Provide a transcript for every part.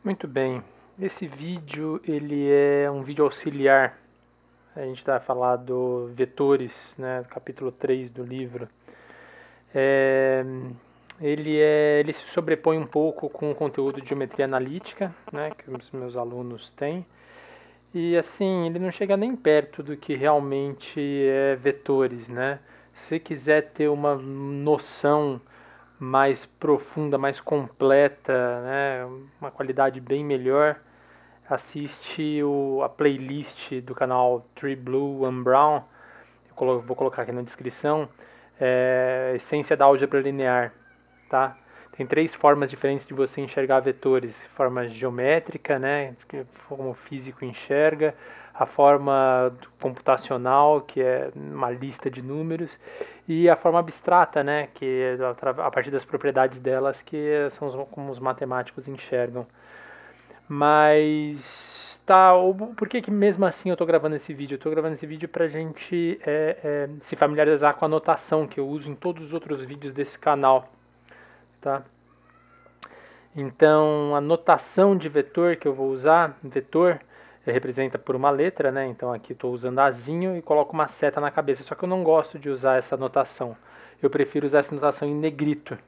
Muito bem, esse vídeo ele é um vídeo auxiliar. A gente vai falar do vetores, né, capítulo 3 do livro. É, ele se sobrepõe um pouco com o conteúdo de geometria analítica, né, que os meus alunos têm. E assim, ele não chega nem perto do que realmente é vetores, né? Se você quiser ter uma noção mais profunda, mais completa, né, uma qualidade bem melhor, assiste a playlist do canal Tree Blue One Brown. Vou colocar aqui na descrição. Essência da álgebra linear, tá? Tem três formas diferentes de você enxergar vetores: forma geométrica, né, como o físico enxerga; a forma computacional, que é uma lista de números; e a forma abstrata, né, que é a partir das propriedades delas, que são como os matemáticos enxergam. Mas tá, por que mesmo assim eu tô gravando esse vídeo? Eu tô gravando esse vídeo pra gente se familiarizar com a notação que eu uso em todos os outros vídeos desse canal, tá? Então, a notação de vetor que eu vou usar, vetor, representa por uma letra, né? Então aqui estou usando azinho e coloco uma seta na cabeça, só que eu não gosto de usar essa notação. Eu prefiro usar essa notação em negrito,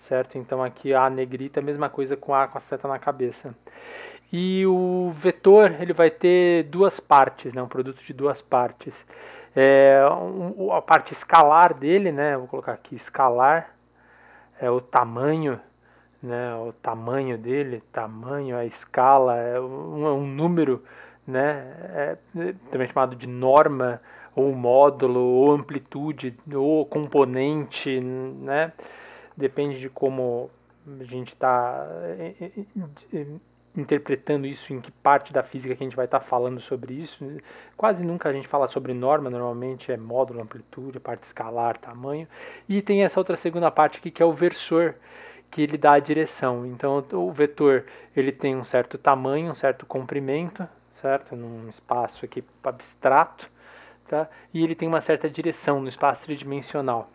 certo? Então aqui A negrito é a mesma coisa com A com a seta na cabeça. E o vetor ele vai ter duas partes, né? Um produto de duas partes. A parte escalar dele, né? Vou colocar aqui escalar, é o tamanho, né? O tamanho dele, tamanho, a escala, é um número, né? Também chamado de norma, ou módulo, ou amplitude, ou componente, né? Depende de como a gente está interpretando isso, em que parte da física que a gente vai estar falando sobre isso. Quase nunca a gente fala sobre norma, normalmente é módulo, amplitude, parte escalar, tamanho. E tem essa outra segunda parte aqui que é o versor, que ele dá a direção. Então o vetor ele tem um certo tamanho, um certo comprimento, certo? Num espaço aqui abstrato, tá? E ele tem uma certa direção no espaço tridimensional.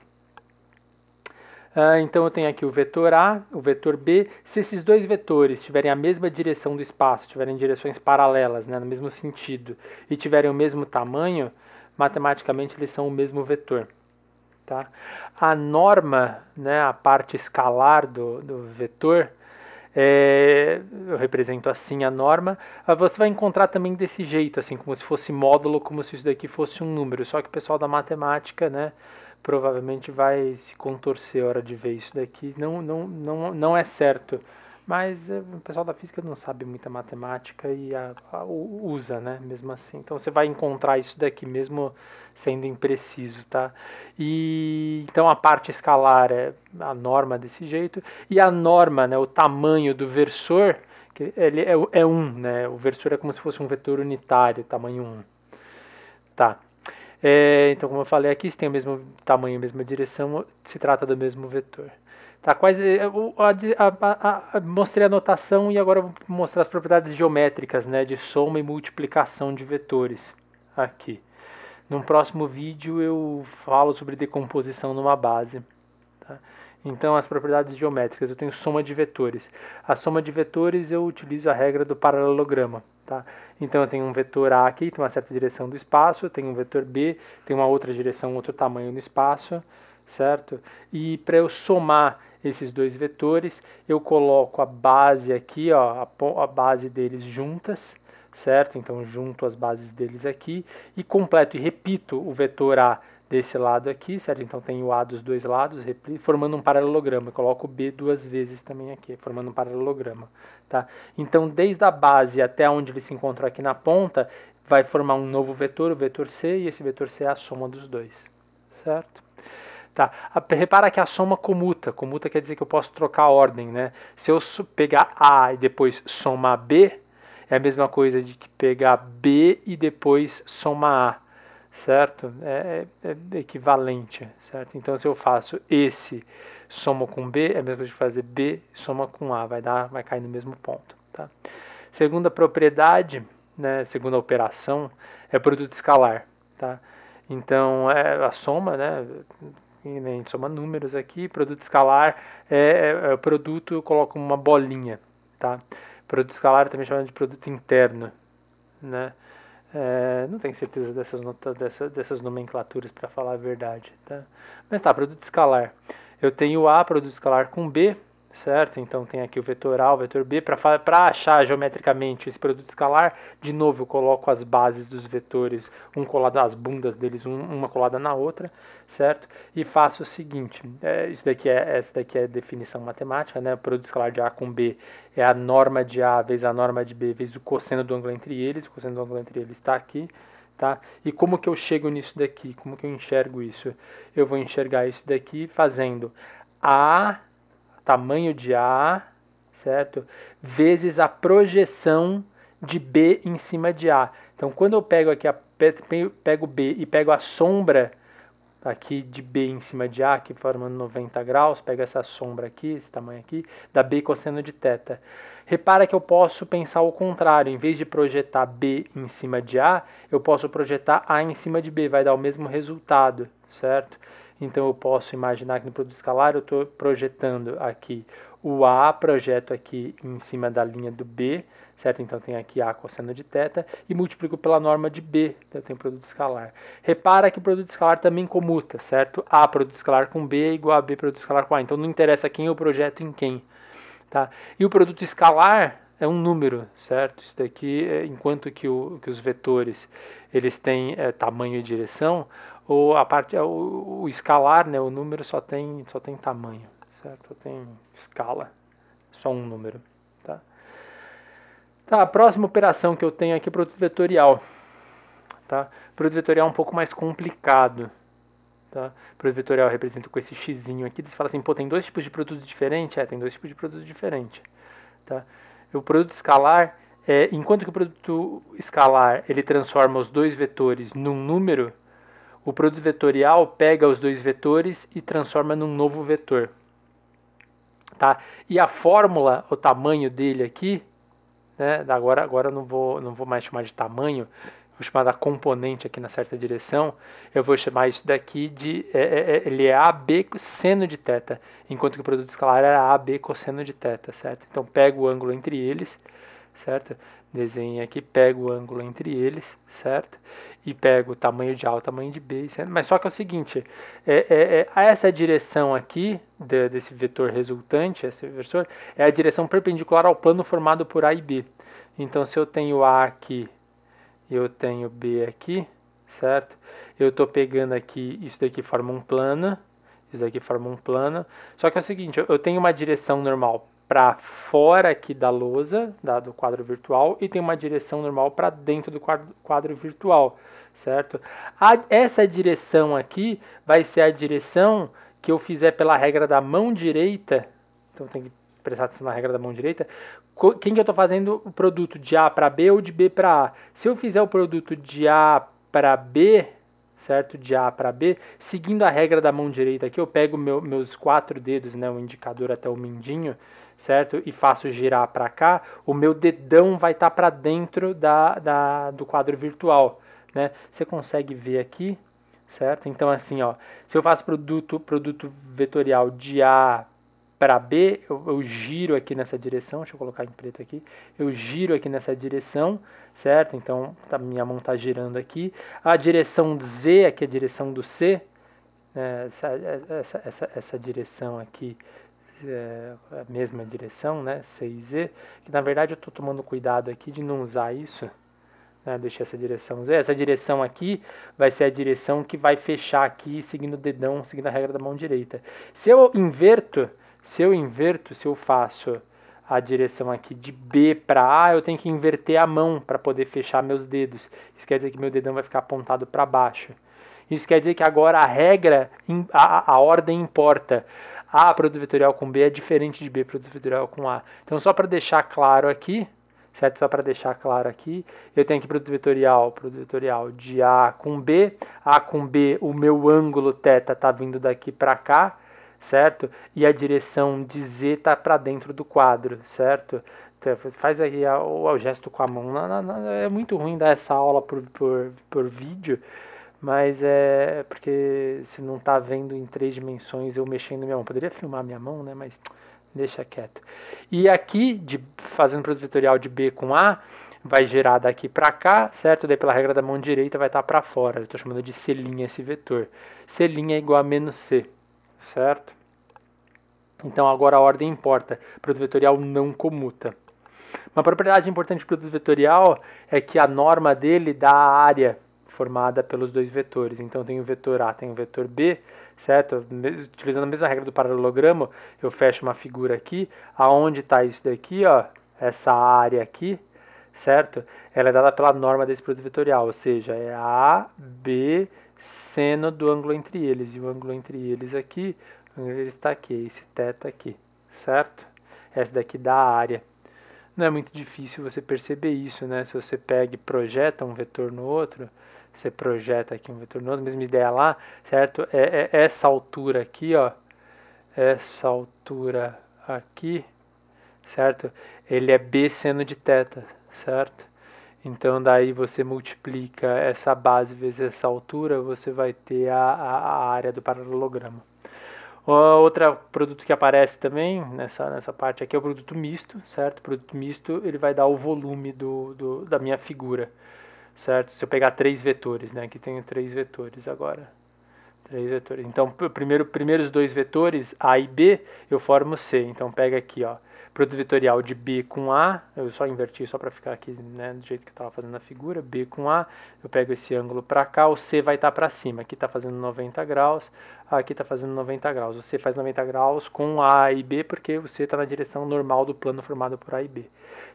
Então eu tenho aqui o vetor A, o vetor B. Se esses dois vetores tiverem a mesma direção do espaço, tiverem direções paralelas, né, no mesmo sentido, e tiverem o mesmo tamanho, matematicamente eles são o mesmo vetor. Tá? A norma, né, a parte escalar do vetor, eu represento assim a norma. Você vai encontrar também desse jeito, assim, como se fosse módulo, como se isso daqui fosse um número. Só que o pessoal da matemática, né, provavelmente vai se contorcer a hora de ver isso daqui. Não é certo. Mas o pessoal da física não sabe muita matemática e usa, né, mesmo assim. Então você vai encontrar isso daqui mesmo sendo impreciso, tá? E então a parte escalar é a norma desse jeito, e a norma, né, o tamanho do versor, que ele é 1, né? O versor é como se fosse um vetor unitário, tamanho 1. Tá. Então, como eu falei aqui, se tem o mesmo tamanho, a mesma direção, se trata do mesmo vetor. Tá, mostrei a notação e agora eu vou mostrar as propriedades geométricas, né, de soma e multiplicação de vetores aqui. Num próximo vídeo eu falo sobre decomposição numa base. Tá? Então, as propriedades geométricas, eu tenho soma de vetores. A soma de vetores eu utilizo a regra do paralelograma. Tá? Então, eu tenho um vetor A aqui, tem uma certa direção do espaço, eu tenho um vetor B, tem uma outra direção, outro tamanho no espaço, certo? E para eu somar esses dois vetores, eu coloco a base aqui, ó, a base deles juntas, certo? Então, junto as bases deles aqui e completo e repito o vetor A desse lado aqui, certo? Então tem o A dos dois lados, formando um paralelograma. Eu coloco o B duas vezes também aqui, formando um paralelograma, tá? Então, desde a base até onde ele se encontra aqui na ponta, vai formar um novo vetor, o vetor C, e esse vetor C é a soma dos dois, certo? Tá. Repara que a soma comuta. Comuta quer dizer que eu posso trocar a ordem, né? Se eu pegar A e depois somar B, é a mesma coisa de que pegar B e depois somar A, certo? É equivalente, certo? Então, se eu faço esse soma com B, é a mesma coisa de fazer B soma com A, vai cair no mesmo ponto, tá? Segunda propriedade, né, segunda operação, é produto escalar, tá? Então, a soma, né, a gente soma números aqui, produto escalar é o produto, eu coloco uma bolinha, tá? Produto escalar é também chamado de produto interno, né? Não tenho certeza dessas nomenclaturas para falar a verdade, tá? Mas tá, produto escalar. Eu tenho A, produto escalar com B, certo? Então tem aqui o vetor A, o vetor B. Para achar geometricamente esse produto escalar, de novo eu coloco as bases dos vetores, um colado, as bundas deles, uma colada na outra, certo? E faço o seguinte, essa daqui é definição matemática, né? O produto escalar de A com B é a norma de A vezes a norma de B vezes o cosseno do ângulo entre eles. O cosseno do ângulo entre eles está aqui. Tá? E como que eu chego nisso daqui? Como que eu enxergo isso? Eu vou enxergar isso daqui fazendo A, tamanho de A, certo? Vezes a projeção de B em cima de A. Então, quando eu pego aqui, pego B e pego a sombra aqui de B em cima de A, aqui formando 90 graus, pega essa sombra aqui, esse tamanho aqui, dá B cosseno de θ. Repara que eu posso pensar o contrário, em vez de projetar B em cima de A, eu posso projetar A em cima de B, vai dar o mesmo resultado, certo? Então eu posso imaginar que no produto escalar eu estou projetando aqui o A, projeto aqui em cima da linha do B, certo? Então tem aqui A cosseno de θ e multiplico pela norma de B, então eu tenho produto escalar. Repara que o produto escalar também comuta, certo? A produto escalar com B é igual a B produto escalar com A, então não interessa quem eu projeto em quem, tá? E o produto escalar é um número, certo? Isso daqui, enquanto que os vetores eles têm tamanho e direção, ou a parte o escalar, né, o número só tem tamanho, certo? Só tem escala, só um número, tá? Tá, a próxima operação que eu tenho aqui é o produto vetorial, tá? O produto vetorial é um pouco mais complicado, tá? O produto vetorial representa com esse xzinho aqui, você fala assim, pô, tem dois tipos de produto diferente? Tem dois tipos de produto diferente, tá? O produto escalar, enquanto que o produto escalar ele transforma os dois vetores num número, o produto vetorial pega os dois vetores e transforma num novo vetor, tá? E a fórmula, o tamanho dele aqui, né? Agora eu não vou mais chamar de tamanho, vou chamar da componente aqui na certa direção, eu vou chamar isso daqui de, ele é AB seno de θ, enquanto que o produto escalar era AB cosseno de θ, certo? Então pego o ângulo entre eles, certo? Desenho aqui, pego o ângulo entre eles, certo? E pego o tamanho de A, o tamanho de B, mas só que é o seguinte, essa direção aqui, desse vetor resultante, esse vetor, é a direção perpendicular ao plano formado por A e B. Então, se eu tenho A aqui, eu tenho B aqui, certo? Eu estou pegando aqui, isso daqui forma um plano, isso daqui forma um plano. Só que é o seguinte, eu tenho uma direção normal para fora aqui da lousa, do quadro virtual, e tem uma direção normal para dentro do quadro virtual, certo? Essa direção aqui vai ser a direção que eu fizer pela regra da mão direita, então tem que prestar atenção na regra da mão direita, quem que eu estou fazendo o produto de A para B ou de B para A. Se eu fizer o produto de A para B, certo? De A para B, seguindo a regra da mão direita aqui, eu pego meus 4 dedos, né, o indicador até o mindinho, certo? E faço girar para cá, o meu dedão vai estar para dentro do quadro virtual, né? Você consegue ver aqui, certo? Então assim, ó, se eu faço produto vetorial de A para B, eu giro aqui nessa direção, deixa eu colocar em preto aqui, eu giro aqui nessa direção, certo? Então, minha mão está girando aqui. A direção Z, aqui é a direção do C, essa direção aqui, a mesma direção, né? C e Z, que na verdade eu estou tomando cuidado aqui de não usar isso, né? Deixei essa direção Z. Essa direção aqui vai ser a direção que vai fechar aqui, seguindo o dedão, seguindo a regra da mão direita. Se eu inverto, se eu faço a direção aqui de B para A, eu tenho que inverter a mão para poder fechar meus dedos. Isso quer dizer que meu dedão vai ficar apontado para baixo. Isso quer dizer que agora a regra, a ordem importa. A produto vetorial com B é diferente de B produto vetorial com A. Então só para deixar claro aqui, certo? Só para deixar claro aqui, eu tenho aqui produto vetorial de A com B, o meu ângulo θ está vindo daqui para cá, certo? E a direção de Z está para dentro do quadro, certo? Então, faz aí o gesto com a mão. É muito ruim dar essa aula por vídeo, mas é porque se não está vendo em 3 dimensões eu mexendo minha mão. Poderia filmar minha mão, né? Mas deixa quieto. E aqui, fazendo produto vetorial de B com A, vai gerar daqui para cá, certo? Daí pela regra da mão direita vai estar para fora. Eu estou chamando de C' esse vetor. C' é igual a menos C, certo? Então agora a ordem importa. Produto vetorial não comuta. Uma propriedade importante do produto vetorial é que a norma dele dá a área formada pelos dois vetores. Então tem o vetor A, tem o vetor B, certo? Utilizando a mesma regra do paralelogramo, eu fecho uma figura aqui, aonde está isso daqui, ó, essa área aqui, certo? Ela é dada pela norma desse produto vetorial, ou seja, é A, B, seno do ângulo entre eles. E o ângulo entre eles aqui, ele está aqui, esse θ aqui, certo? Essa daqui dá a área. Não é muito difícil você perceber isso, né? Se você pega e projeta um vetor no outro, você projeta aqui um vetor no outro, mesma ideia lá, certo? Essa altura aqui, ó, essa altura aqui, certo? Ele é B seno de θ, certo? Então daí você multiplica essa base vezes essa altura, você vai ter a área do paralelogramo. Outro produto que aparece também nessa parte aqui é o produto misto, certo? O produto misto ele vai dar o volume da minha figura, certo? Se eu pegar três vetores, né? Aqui tenho três vetores agora. Três vetores. Então, primeiros dois vetores, A e B, eu formo C. Então, pega aqui, ó, produto vetorial de B com A, eu só inverti só para ficar aqui, né, do jeito que eu estava fazendo na figura, B com A, eu pego esse ângulo para cá, o C vai estar para cima, aqui está fazendo 90 graus, aqui está fazendo 90 graus, o C faz 90 graus com A e B, porque o C está na direção normal do plano formado por A e B.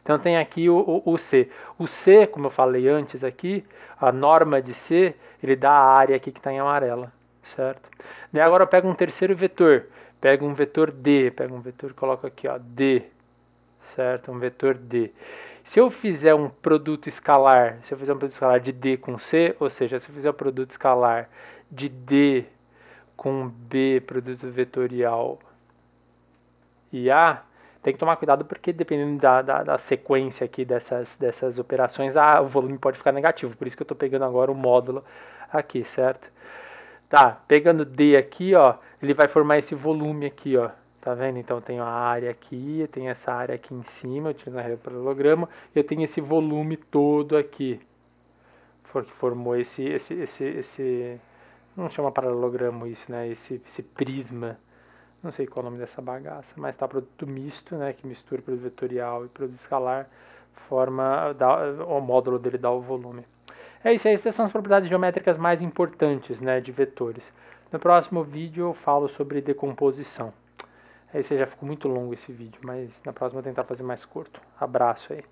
Então tem aqui o C. O C, como eu falei antes aqui, a norma de C, ele dá a área aqui que está em amarela, certo? E agora eu pego um terceiro vetor, pego um vetor D, pego um vetor, coloco aqui, ó, D, certo? Um vetor D. Se eu fizer um produto escalar, se eu fizer um produto escalar de D com C, ou seja, se eu fizer um produto escalar de D com B, produto vetorial e A, tem que tomar cuidado porque dependendo da sequência aqui dessas operações, o volume pode ficar negativo. Por isso que eu estou pegando agora o módulo aqui, certo? Tá, pegando D aqui, ó, ele vai formar esse volume aqui, ó. Tá vendo? Então, eu tenho a área aqui, eu tenho essa área aqui em cima, eu tiro na regra do paralelogramo, e eu tenho esse volume todo aqui, que formou esse não chama paralelogramo isso, né? Esse prisma, não sei qual é o nome dessa bagaça, mas tá produto misto, né? Que mistura produto vetorial e produto escalar, o módulo dele dá o volume. É isso aí, essas são as propriedades geométricas mais importantes, né, de vetores. No próximo vídeo eu falo sobre decomposição. Esse já ficou muito longo esse vídeo, mas na próxima eu vou tentar fazer mais curto. Abraço aí.